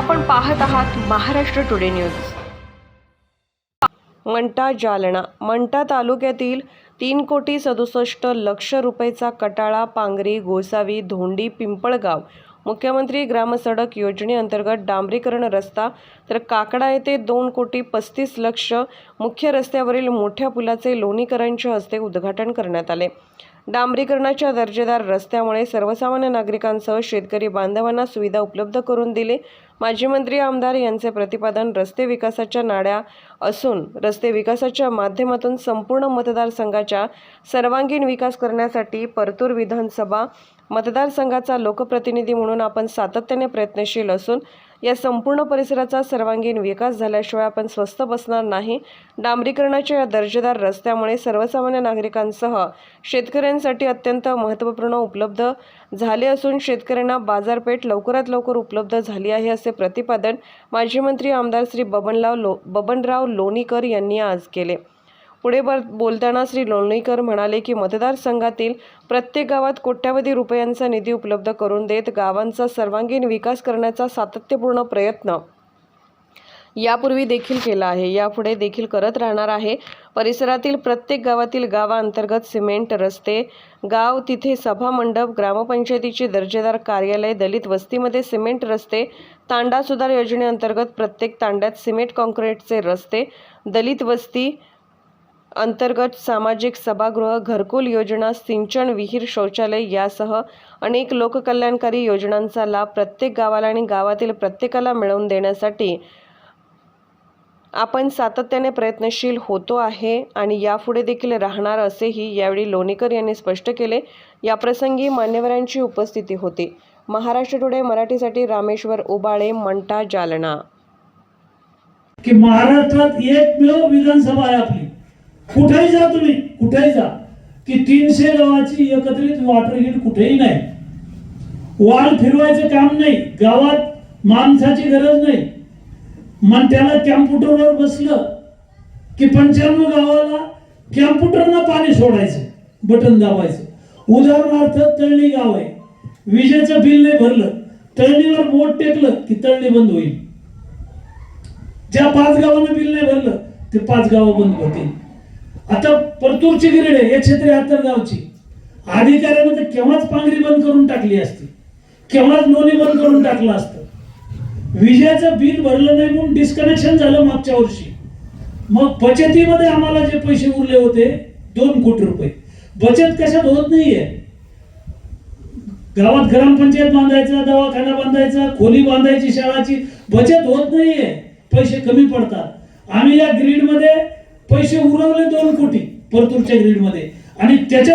आपण पाहत आहात महाराष्ट्र टुडे न्यूज। मंठा जालना मंठा तालुक्यातील 3,67,00,000 रुपयाचा कटाळा पांगरी गोसावी धोंडी पिंपळगाव मुख्यमंत्री ग्रामसडक योजनेअंतर्गत डांबरीकरण रस्ता तर काकडा येथे 2,35,00,000 मुख्य रस्त्यावरील मोठ्या पुलाचे लोणीकरांच्या हस्ते उद्घाटन करण्यात आले। डांबरीकरणाच्या दर्जेदार रस्त्यामुळे सर्वसामान्य नागरिकांसह शेतकरी बांधवांना सुविधा उपलब्ध करून दिली। माजी मंत्री आमदार यांचे प्रतिपादन रस्ते विकासाच्या नाड्या असून रस्ते विकासाच्या माध्यमातून संपूर्ण मतदारसंघाचा सर्वांगीण विकास करण्यासाठी परतूर विधानसभा मतदारसंघाचा लोकप्रतिनिधी म्हणून आपण सातत्याने प्रयत्नशील असून या संपूर्ण परिसराचा सर्वांगीण विकास झाल्याशिवाय आपण स्वस्थ बसणार नाही। डांबरीकरणाच्या या दर्जेदार रस्त्यामुळे सर्वसामान्य नागरिकांसह शेतकऱ्यांसाठी अत्यंत महत्त्वपूर्ण उपलब्ध झाले असून शेतकऱ्यांना बाजारपेठ लवकरात लवकर उपलब्ध झाली आहे असे प्रतिपादन माजी मंत्री आमदार श्री बबनराव लोणीकर यांनी आज केले। पुढे बोलताना श्री लोणीकर म्हणाले की मतदारसंघातील प्रत्येक गावात कोट्यावधी रुपयांचा निधी उपलब्ध करून देत गावांचा सर्वांगीण विकास करण्याचा सातत्यपूर्ण प्रयत्न यापूर्वी देखील केला आहे, यापुढे देखील करत राहणार आहे। परिसरातील प्रत्येक गावातील गावांतर्गत सिमेंट रस्ते, गाव तिथे सभा मंडप, ग्रामपंचायतीची दर्जेदार कार्यालय, दलित वस्तीमध्ये सिमेंट रस्ते, तांडा सुधार योजनेअंतर्गत प्रत्येक तांड्यात सिमेंट कॉन्क्रीटचे रस्ते, दलित वस्ती अंतर्गत सामाजिक सभागृह, घरकुल योजना, सिंचन विहीर, शौचालय यासह अनेक लोककल्याणकारी योजनांचा लाभ प्रत्येक गावाला आणि गावातील प्रत्येकाला मिळवून देण्यासाठी आपण सातत्याने प्रयत्नशील होतो आहे आणि यापुढे देखील राहणार असेही यावेळी लोणीकर यांनी स्पष्ट केले। या प्रसंगी मान्यवरांची उपस्थिती होती। महाराष्ट्र टुडे मराठीसाठी रामेश्वर उबाळे, मंठा, जालना। की महाराष्ट्रात एकमेव विधानसभा आहे आपली। कुठेही जा तुम्ही, कुठेही जा की 300 गावाची एकत्रित वॉटर ग्रीड कुठेही नाही। वाल फिरवायचं काम नाही, गावात माणसाची गरज नाही। मंठ्याला कॅम्प्युटरवर बसलं की 95 गावाला कॅम्प्युटरनं पाणी सोडायचं, बटन दाबायचं। उदाहरणार्थ तळणी गाव आहे, विजेचं बिल नाही भरलं, तळणीवर बोट टेकलं की तळणी बंद होईल। ज्या 5 गावांना बिल नाही भरलं ते 5 गावं बंद होतील। आता परतूरची ग्रीड आहे 173 गावची, अधिकाऱ्यानं तर केव्हाच पांगरी बंद करून टाकली असती, केव्हाच लोणी बंद करून टाकलं असतं। विजेचं बिल भरलं नाही म्हणून डिस्कनेक्शन झालं मागच्या वर्षी। मग बचतीमध्ये आम्हाला जे पैसे उरले होते 2 कोटी रुपये, बचत कशात होत नाहीये। गावात ग्रामपंचायत बांधायचा, दवाखाना बांधायचा, खोली बांधायची, शाळाची बचत होत नाहीये, पैसे कमी पडतात। आम्ही या ग्रीड मध्ये पैसे उरवले 2 कोटी परतूरच्या ग्रीड मध्ये आणि त्याच्यात